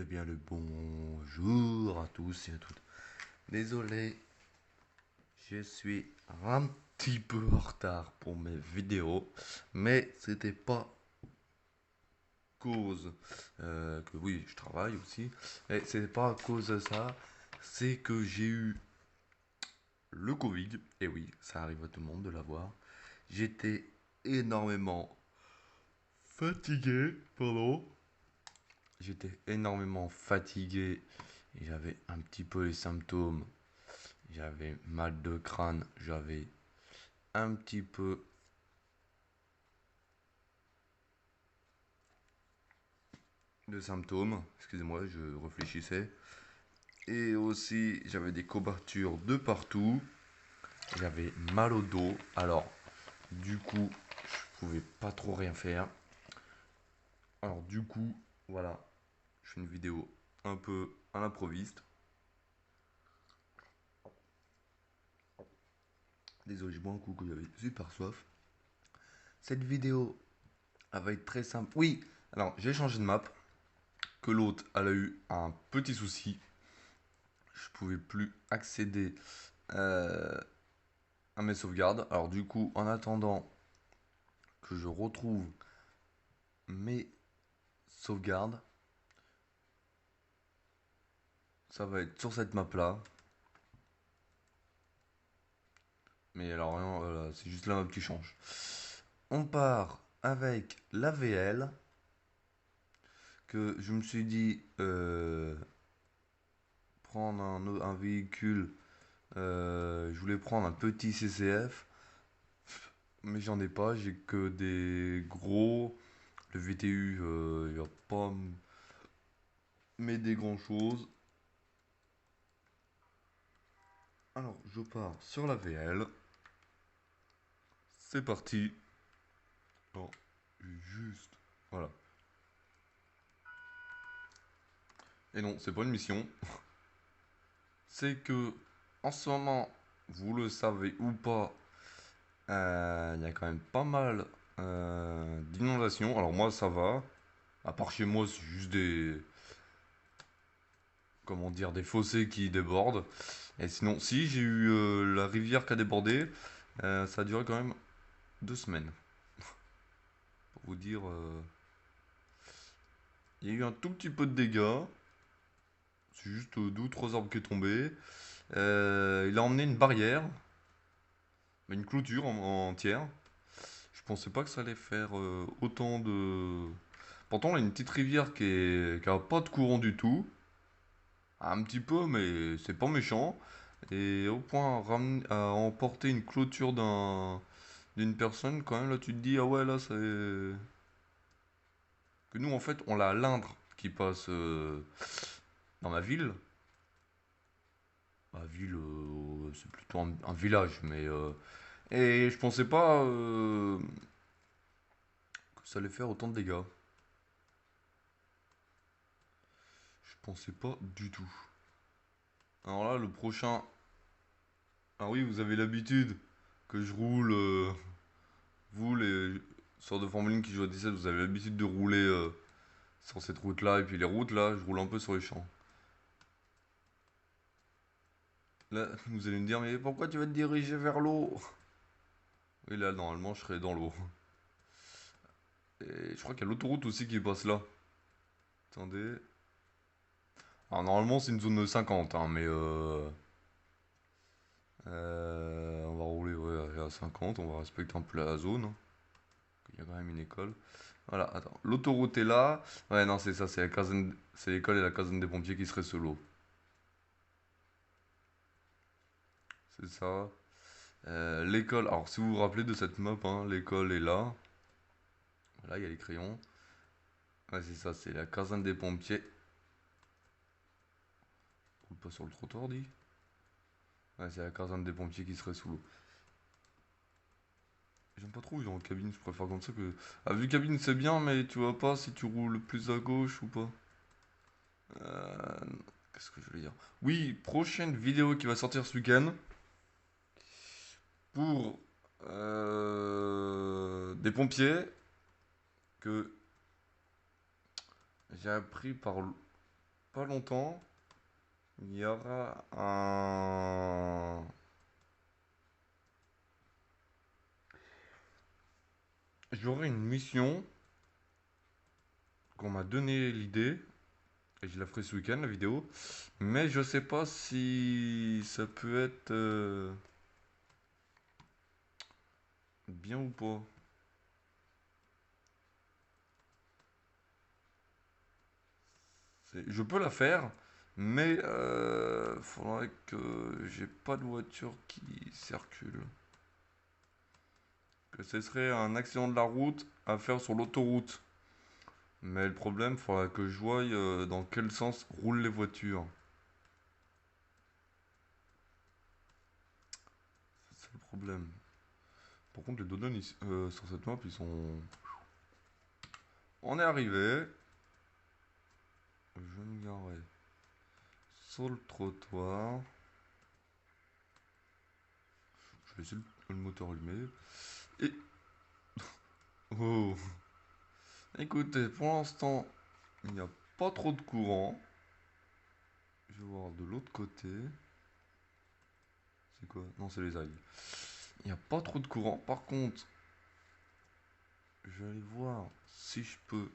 bien le bonjour à tous et à toutes. Désolé, je suis un petit peu en retard pour mes vidéos, mais c'était pas cause que oui, je travaille aussi, et c'est pas à cause de ça, c'est que j'ai eu le Covid, et oui, ça arrive à tout le monde de l'avoir. J'étais énormément fatigué, pardon. J'étais énormément fatigué et j'avais un petit peu les symptômes. J'avais mal de crâne, j'avais un petit peu de symptômes. Excusez-moi, je réfléchissais. Et aussi, j'avais des courbatures de partout. J'avais mal au dos. Alors, du coup, je pouvais pas trop rien faire. Alors, du coup, voilà, je fais une vidéo un peu à l'improviste. Désolé, je bois un coup que j'avais super soif. Cette vidéo, elle va être très simple. Oui, alors j'ai changé de map. Que l'autre, elle a eu un petit souci. Je pouvais plus accéder à mes sauvegardes. Alors du coup, en attendant que je retrouve mes sauvegardes, ça va être sur cette map là. Mais alors rien, voilà, c'est juste la map qui change. On part avec la VL que je me suis dit prendre un véhicule. Je voulais prendre un petit CCF, mais j'en ai pas. J'ai que des gros. Le VTU, il va pas m'aider grand chose. Alors, je pars sur la VL. C'est parti. Non, juste. Voilà. Et non, c'est pas une mission. C'est que, en ce moment, vous le savez ou pas, il y a quand même pas mal d'inondations. Alors, moi, ça va. À part chez moi, c'est juste des. Comment dire, des fossés qui débordent. Et sinon, si, j'ai eu la rivière qui a débordé. Ça a duré quand même 2 semaines. Pour vous dire. Il y a eu un tout petit peu de dégâts. C'est juste deux ou trois arbres qui est tombé. Il a emmené une barrière, mais une clôture entière. Je pensais pas que ça allait faire autant de. Pourtant, il y a une petite rivière qui a pas de courant du tout. Un petit peu, mais c'est pas méchant. Et au point à emporter une clôture d'une personne, quand même, là, tu te dis, ah ouais, là, c'est. Que nous, en fait, on l'a à l'Indre qui passe dans ma ville. Ma ville, c'est plutôt un village, mais. Et je pensais pas que ça allait faire autant de dégâts. Je pensais pas du tout. Alors là, le prochain. Ah oui, vous avez l'habitude que je roule. Vous, les sortes de Formule 1 qui jouent à 17, vous avez l'habitude de rouler sur cette route-là. Et puis les routes, là, je roule un peu sur les champs. Là, vous allez me dire, mais pourquoi tu vas te diriger vers l'eau? Oui, là, normalement, je serais dans l'eau. Et je crois qu'il y a l'autoroute aussi qui passe là. Attendez. Alors, normalement, c'est une zone de 50, hein, mais on va rouler ouais, à 50, on va respecter un peu la zone, hein. Il y a quand même une école. Voilà, attends. L'autoroute est là. Ouais, non, c'est ça, c'est l'école et la caserne des pompiers qui seraient sous l'eau. C'est ça. L'école, alors si vous vous rappelez de cette map, hein, l'école est là. Là, il y a les crayons. Ouais, c'est ça, c'est la caserne des pompiers. Roule pas sur le trottoir, dit. Ouais, c'est la caserne des pompiers qui serait sous l'eau. J'aime pas trop dans la cabine, je préfère comme ça que. Ah, vue cabine c'est bien, mais tu vois pas si tu roules plus à gauche ou pas. Euh, Qu'est-ce que je veux dire? Oui, prochaine vidéo qui va sortir ce week-end pour des pompiers que j'ai appris par pas longtemps, il y aura un... J'aurai une mission qu'on m'a donné l'idée, et je la ferai ce week-end, la vidéo. Mais je sais pas si ça peut être bien ou pas. Je peux la faire, mais faudrait que j'ai pas de voiture qui circule. Que ce serait un accident de la route à faire sur l'autoroute. Mais le problème, faudrait que je voie dans quel sens roulent les voitures. C'est le problème. Par contre, les données sur cette map, ils sont... On est arrivé. Je me garerai sur le trottoir. Je vais laisser le moteur allumé. Et... Oh. Écoutez, pour l'instant, il n'y a pas trop de courant. Je vais voir de l'autre côté. C'est quoi? Non, c'est les algues. Il n'y a pas trop de courant. Par contre, je vais aller voir si je peux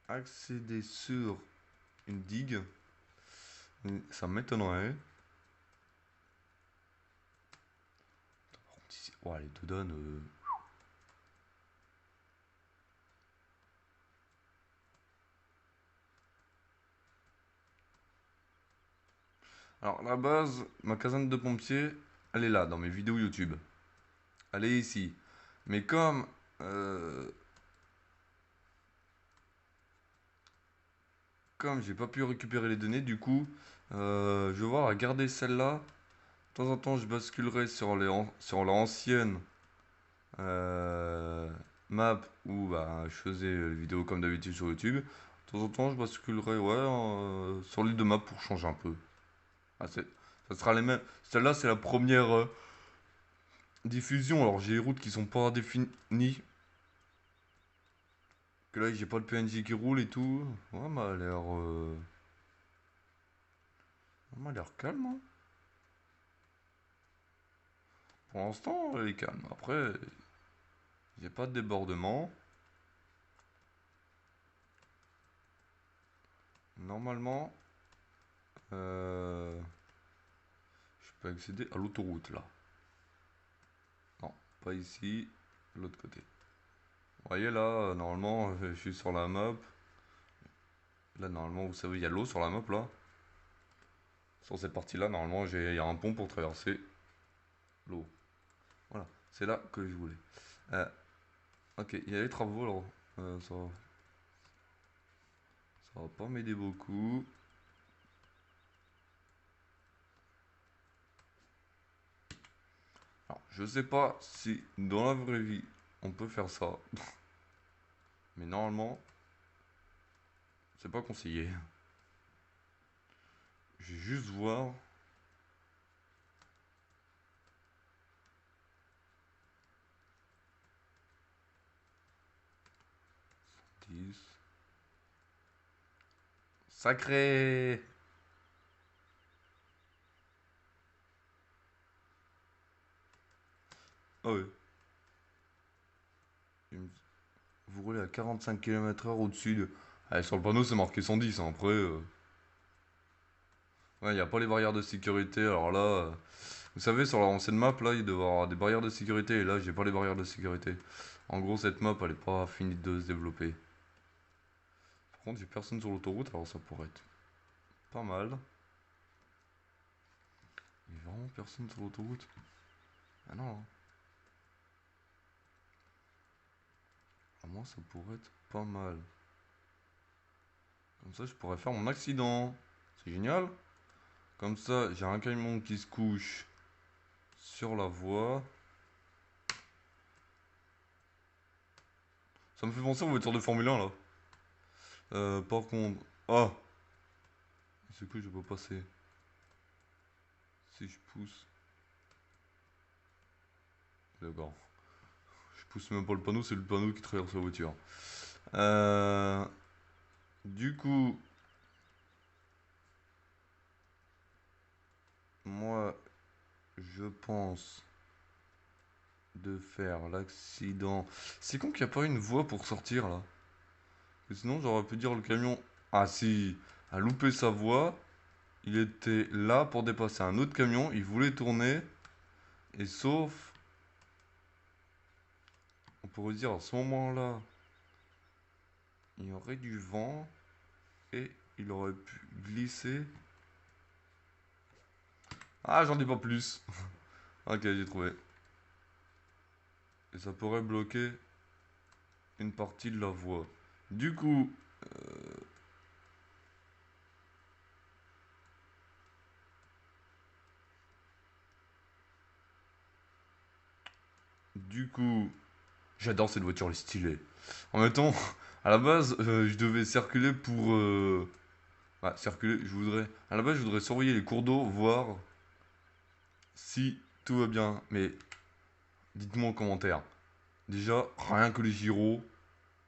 accéder sur une digue. Ça m'étonnerait. Par contre, ici... Oh, les deux donnes... Alors, la base, ma caserne de pompier, elle est là, dans mes vidéos YouTube. Elle est ici. Mais comme j'ai pas pu récupérer les données, du coup, je vais voir à garder celle-là. De temps en temps, je basculerai sur l'ancienne euh, map où bah, je faisais les vidéos comme d'habitude sur YouTube. De temps en temps, je basculerai ouais, sur l'île de map pour changer un peu. Ah, ça sera les mêmes. Celle-là, c'est la première diffusion. Alors, j'ai les routes qui sont pas définies. Que là, j'ai pas le PNJ qui roule et tout. Ouais, m'a l'air. M'a l'air calme, hein. Pour l'instant, elle est calme. Après, j'ai pas de débordement. Normalement, euh, je peux accéder à l'autoroute là. Non, pas ici, de l'autre côté. Vous voyez là, normalement, je suis sur la map. Là, normalement, vous savez, il y a l'eau sur la map là. Sur cette partie-là, normalement, il y a un pont pour traverser l'eau. Voilà, c'est là que je voulais. Euh, ok, il y a les travaux alors. Ça va pas m'aider beaucoup. Alors, je sais pas si dans la vraie vie on peut faire ça. Mais normalement, c'est pas conseillé. Je vais juste voir. 10. Sacré! Ah ouais. Vous roulez à 45 km/h au-dessus de. Ah, sur le panneau, c'est marqué 110, hein. Après, ouais, il n'y a pas les barrières de sécurité. Alors là, vous savez, sur l'ancienne map, là, il devait y avoir des barrières de sécurité. Et là, j'ai pas les barrières de sécurité. En gros, cette map, elle est pas finie de se développer. Par contre, j'ai personne sur l'autoroute, alors ça pourrait être pas mal. Il y a vraiment personne sur l'autoroute. Ah non, hein. À moi, ça pourrait être pas mal. Comme ça, je pourrais faire mon accident. C'est génial. Comme ça, j'ai un camion qui se couche sur la voie. Ça me fait penser aux voitures de Formule 1 là. Par contre. Ah! C'est que je peux passer. Si je pousse. D'accord. Je pousse même pas le panneau, c'est le panneau qui traverse la voiture. Euh, du coup. je pense de faire l'accident. C'est con qu'il n'y a pas une voie pour sortir là. Et sinon, j'aurais pu dire le camion. Ah si, a loupé sa voie. Il était là pour dépasser un autre camion. Il voulait tourner. Et sauf, on pourrait dire à ce moment-là, il y aurait du vent. Et il aurait pu glisser. Ah, j'en dis pas plus. Ok, j'ai trouvé. Et ça pourrait bloquer une partie de la voie. Du coup, du coup, j'adore cette voiture, elle est stylée. En même temps, à la base, je devais circuler pour... circuler, je voudrais... À la base, je voudrais surveiller les cours d'eau, voir si tout va bien. Mais dites-moi en commentaire. Déjà, rien que les gyros,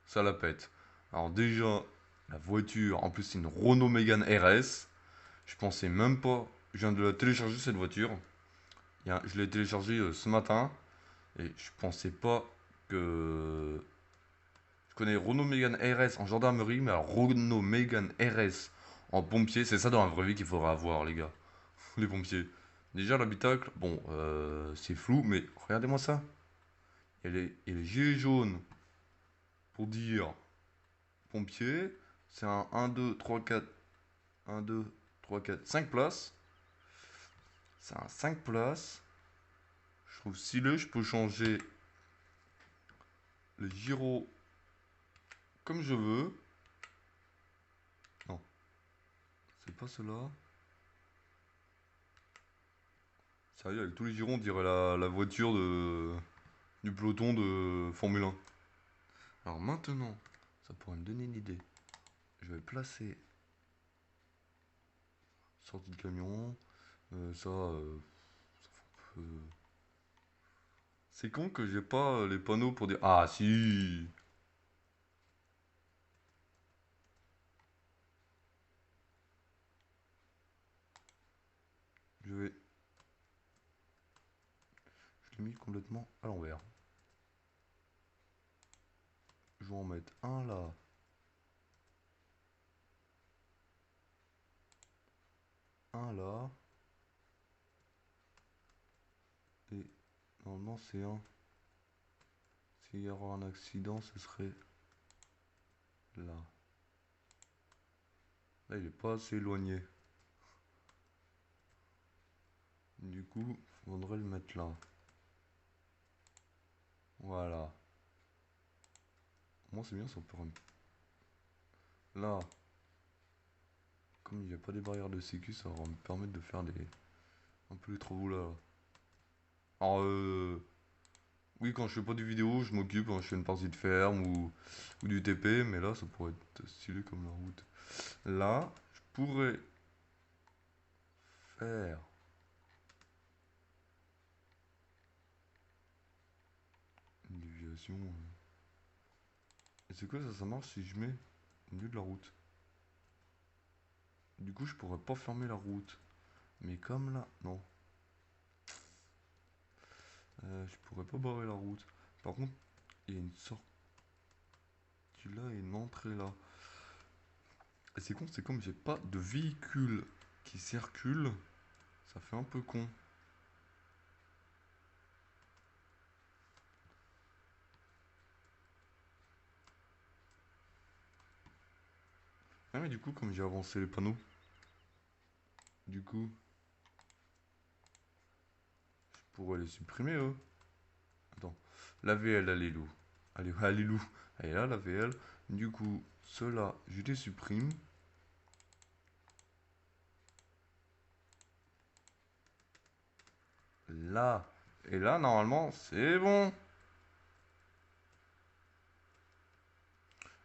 ça la pète. Alors déjà, la voiture, en plus c'est une Renault Mégane RS. Je pensais même pas... Je viens de la télécharger cette voiture. Je l'ai téléchargée ce matin. Et je pensais pas que... Je connais Renault Mégane RS en gendarmerie, mais alors Renault Mégane RS en pompier, c'est ça dans la vraie vie qu'il faudra avoir, les gars. Les pompiers. Déjà, l'habitacle, bon, c'est flou, mais regardez-moi ça. Il y a les gilets jaunes pour dire pompier. C'est un 1, 2, 3, 4. 1, 2, 3, 4, 5 places. C'est un 5 places. Je trouve stylé, je peux changer les gyros comme je veux. Non, c'est pas cela. Sérieux, avec tous les girons, on dirait la voiture du peloton de Formule 1. Alors maintenant, ça pourrait me donner une idée. Je vais placer sortie de camion. Ça fait un peu- C'est con que j'ai pas les panneaux pour dire. Ah si. Je vais. Je l'ai mis complètement à l'envers. Je vais en mettre un là. Un là. Et normalement c'est un. S'il y aura un accident, ce serait là. Là, il est pas assez éloigné. Du coup, il faudrait le mettre là. Voilà. Moi, c'est bien, ça pourrait. Là, comme il n'y a pas des barrières de sécu, ça va me permettre de faire un peu les travaux là. Alors, oui, quand je fais pas de vidéo, je m'occupe, hein, je fais une partie de ferme ou du TP, mais là, ça pourrait être stylé comme la route. Là, je pourrais faire une déviation. Et c'est quoi ça, ça marche si je mets au milieu de la route? Du coup, je pourrais pas fermer la route. Mais comme là, non. Je pourrais pas barrer la route. Par contre, il y a une sortie là et une entrée là. Et c'est con, c'est comme j'ai pas de véhicule qui circule, ça fait un peu con. Ah mais du coup, comme j'ai avancé les panneaux, du coup, je pourrais les supprimer eux. Attends, la VL, elle est où? Allez, elle est où? Elle est là, la VL. Du coup, ceux-là, je les supprime. Là. Et là, normalement, c'est bon.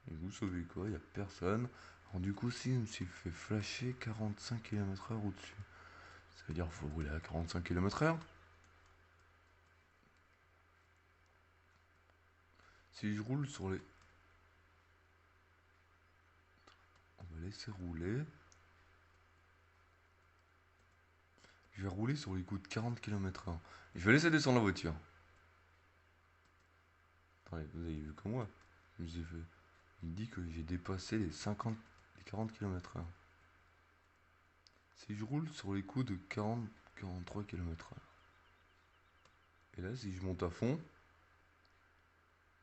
Et vous savez quoi, il n'y a personne. Alors du coup, si je me suis fait flasher 45 km/h au-dessus, ça veut dire qu'il faut rouler à 45 km/h. Si je roule sur les... On va laisser rouler. Je vais rouler sur les coups de 40 km/h. Je vais laisser descendre la voiture. Attendez, vous avez vu comme moi. Il dit que j'ai dépassé les 40 km/h. Si je roule sur les coups de 43 km/h. Et là, si je monte à fond,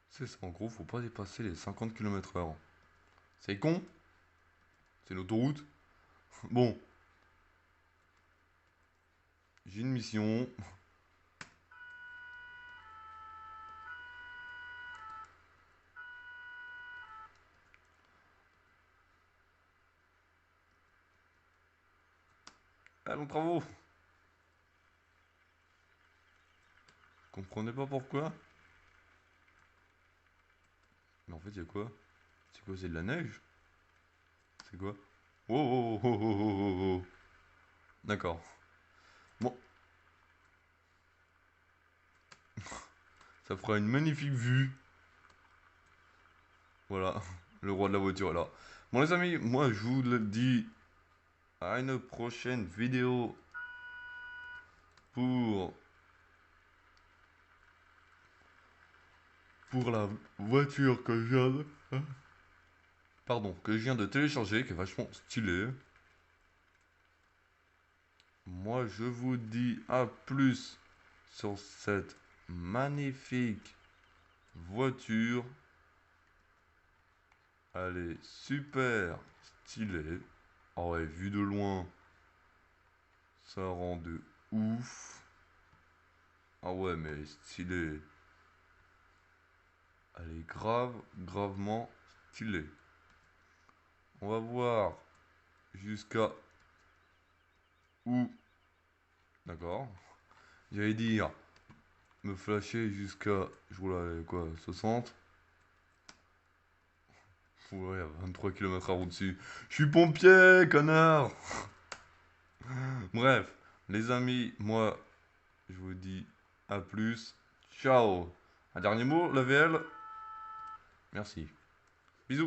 c'est ça. En gros, faut pas dépasser les 50 km/h. C'est con. C'est l'autoroute. Bon. J'ai une mission. Allons, travaux. Comprenez pas pourquoi? Mais en fait, il y a quoi? C'est quoi? C'est de la neige? C'est quoi? Oh, oh, oh, oh, oh, oh, oh, oh. D'accord. Bon, ça fera une magnifique vue. Voilà, le roi de la voiture là. Bon les amis, moi je vous le dis à une prochaine vidéo pour la voiture que je viens de... Pardon, que je viens de télécharger, qui est vachement stylée. Moi je vous dis à plus sur cette magnifique voiture. Elle est super stylée. Ah ouais, vu de loin, ça rend de ouf. Ah ouais, mais stylée. Elle est gravement stylée. On va voir jusqu'à où. D'accord. J'allais dire me flasher jusqu'à. Je roule à quoi 60. Ouais, à 23 km/h au-dessus. Je suis pompier, connard. Bref, les amis, moi, je vous dis à plus. Ciao. Un dernier mot, la VL. Merci. Bisous.